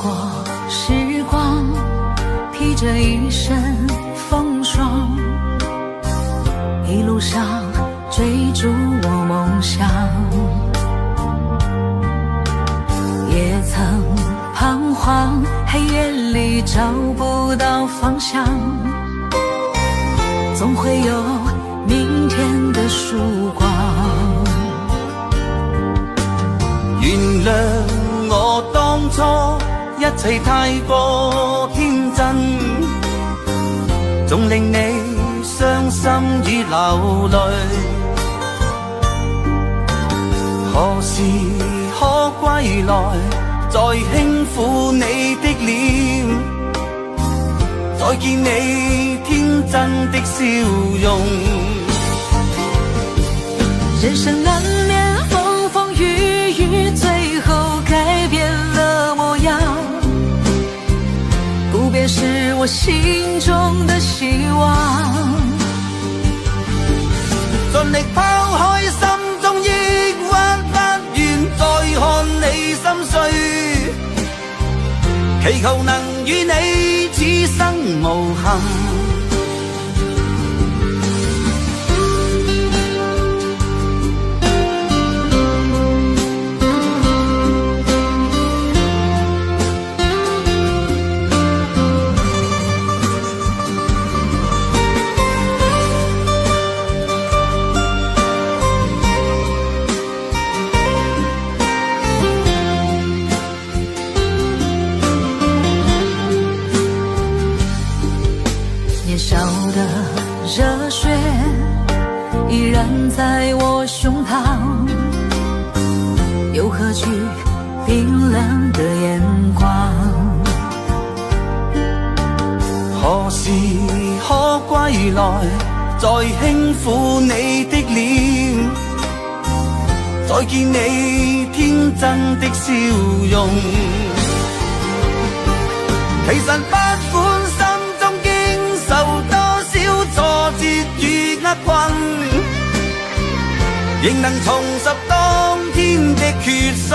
过时光，披着一身风霜，一路上追逐我梦想，也曾彷徨，黑夜里找不到方向，总会有明天的曙光。原谅我當初一切太過天真，總令你傷心與流淚。何時可歸來，再輕撫你的臉，再見你天真的笑容。人生難免風風雨雨，最後改變了模樣，不變是我心中的希望。盡力拋開心中抑鬱，不願再看你心碎，祈求能與你此生無憾。年少的熱血依然在我胸膛，又何懼冰冷的眼光。何時可歸來，再輕撫你的臉，再見你天真的笑容。其實不管心中經受多少挫折與厄困，仍能重拾當天的決心。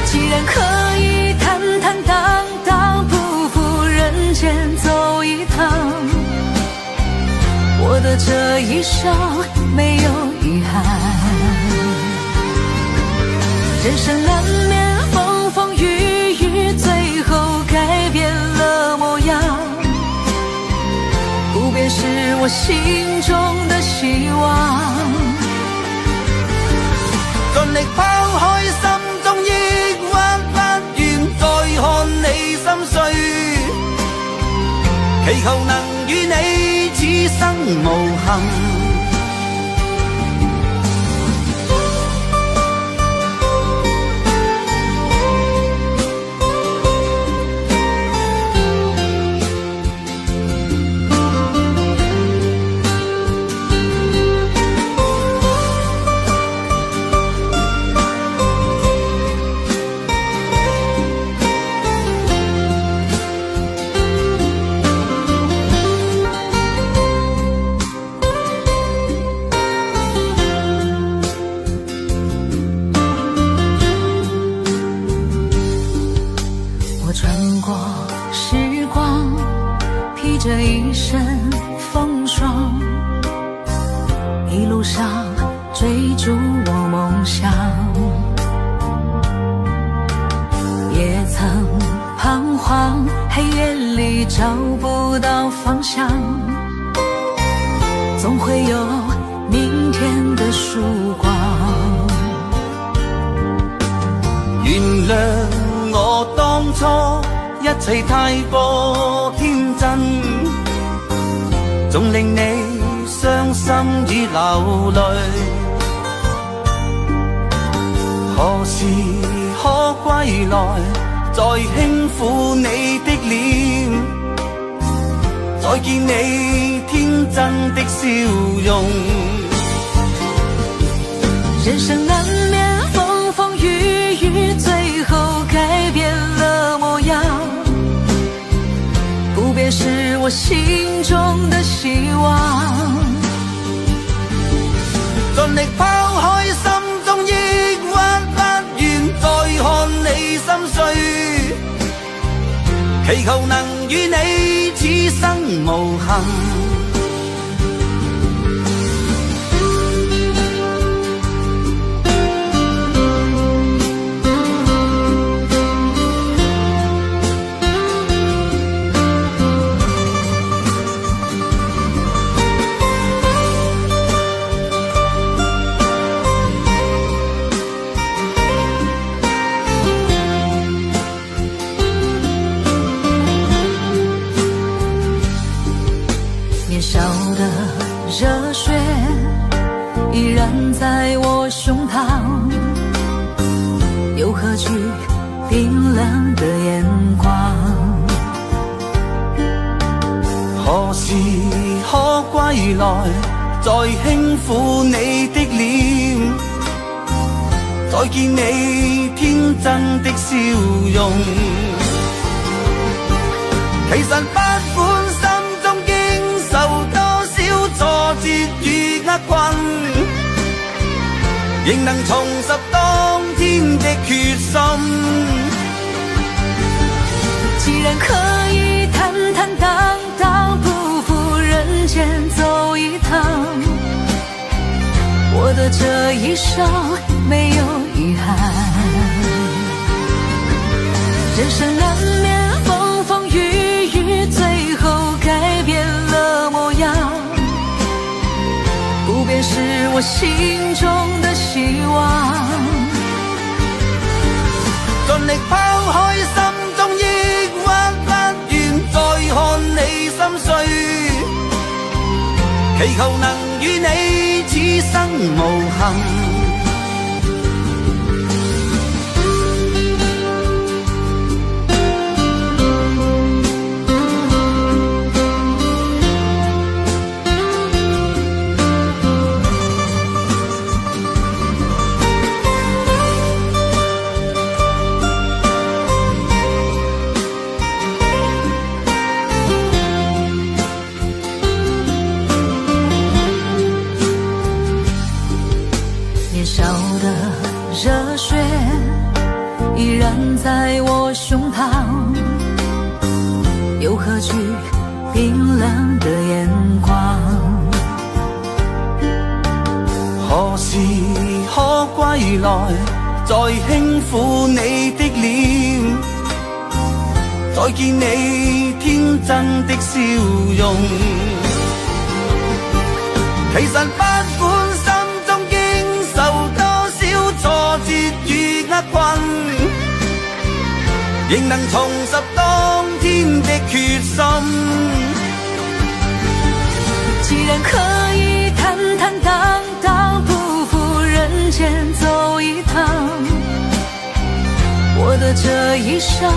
既然可以坦坦蕩蕩，不負人間走一趟，我的這一生沒有遺憾。人生難免風風雨雨，最後改變了模樣，不變是我心中的希望。盡力拋開心中抑鬱，不願再看你心碎，祈求能與你此生無憾。我穿過時光，披着一身風霜，一路上追逐我夢想，也曾彷徨，黑夜裡找不到方向，總會有明天的曙光。原諒我當初一切太過天真，總令你傷心與流淚。何時可歸來，再輕撫你的臉，再見你天真的笑容。人生難免風風雨雨，最後改變了模樣，不變是我心中的希望。盡力拋開心中抑鬱，不願再看你祈求能與你此生無憾。年少的热血依然在我胸膛，又何惧冰冷的眼光？何時可歸來，再輕撫你的臉，再見你天真的笑容。其實不管心中經受多少挫折與厄困，仍能重拾當天的決心。既然可以坦坦蕩蕩不負人間走一趟，我的這一生沒有遺憾。人生難免風風雨雨，最後改變了模樣，不變是我心中的希望。盡力拋開心中抑鬱，不願再看你心碎，祈求能與你此生無憾。年少的熱血依然在我胸膛，又何懼冰冷的眼光？何時可歸來，再輕撫你的臉，再見你天真的笑容。其實不管心中經受多少挫折與厄困，仍能重拾當天的決心。既然可以坦坦蕩蕩不負人間走一趟，我的這一生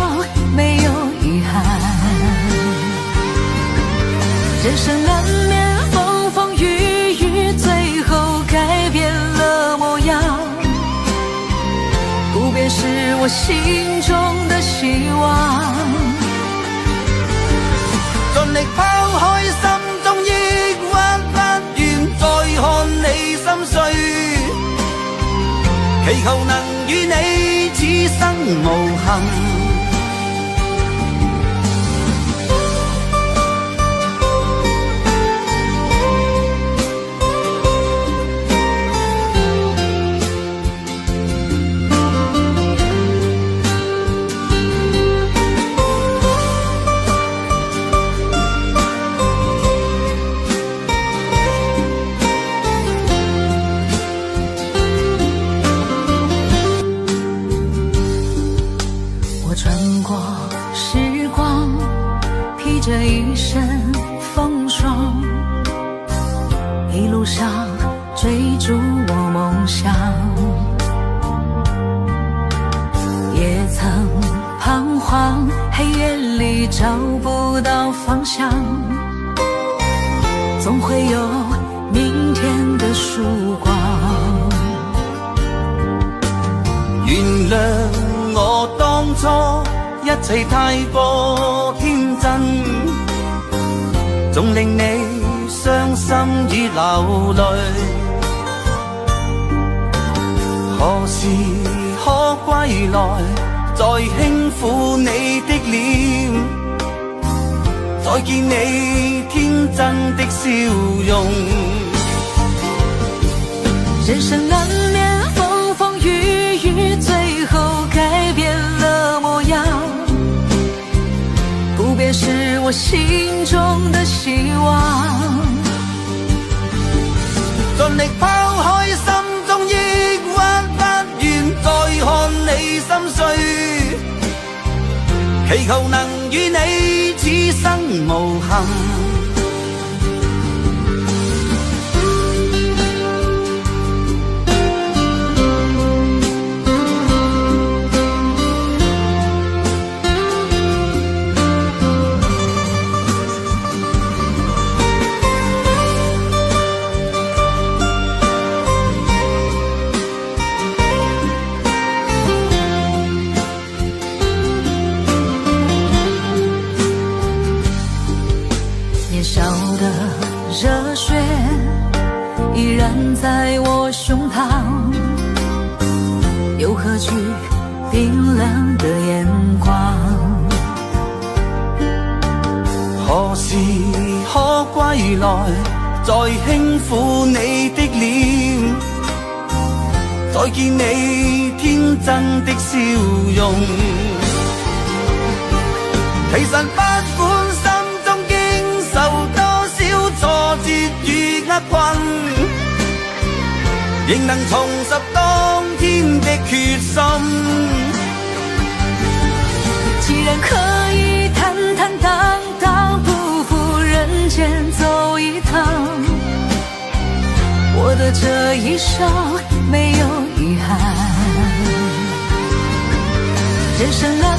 沒有遺憾。人生難免風風雨雨，最後改變了模樣，不變是我心中的希望。盡力拋開心中抑鬱，不願再看你心碎，祈求能與你此生無憾。穿過時光，披着一身風霜，一路上追逐我夢想，也曾彷徨，黑夜裡找不到方向，總會有明天的曙光。原諒我當初一切太過天真，總令你傷心與流淚。何時可歸來，再輕撫你的臉，再見你天真的笑容。人生難免風風雨雨，最後改變了模樣，不變是我心中的希望。盡力拋開心中抑鬱，不願再看你心碎，祈求能與你此生無憾。热血依然在我胸膛，又何惧冰冷的眼光？何時可歸來，再輕撫你的臉，再見你天真的笑容。其實不管心中經受多少挫折與厄困，仍能重拾當天的決心。既然可以坦坦蕩蕩不負人間走一趟，我的這一生沒有遺憾。人生啊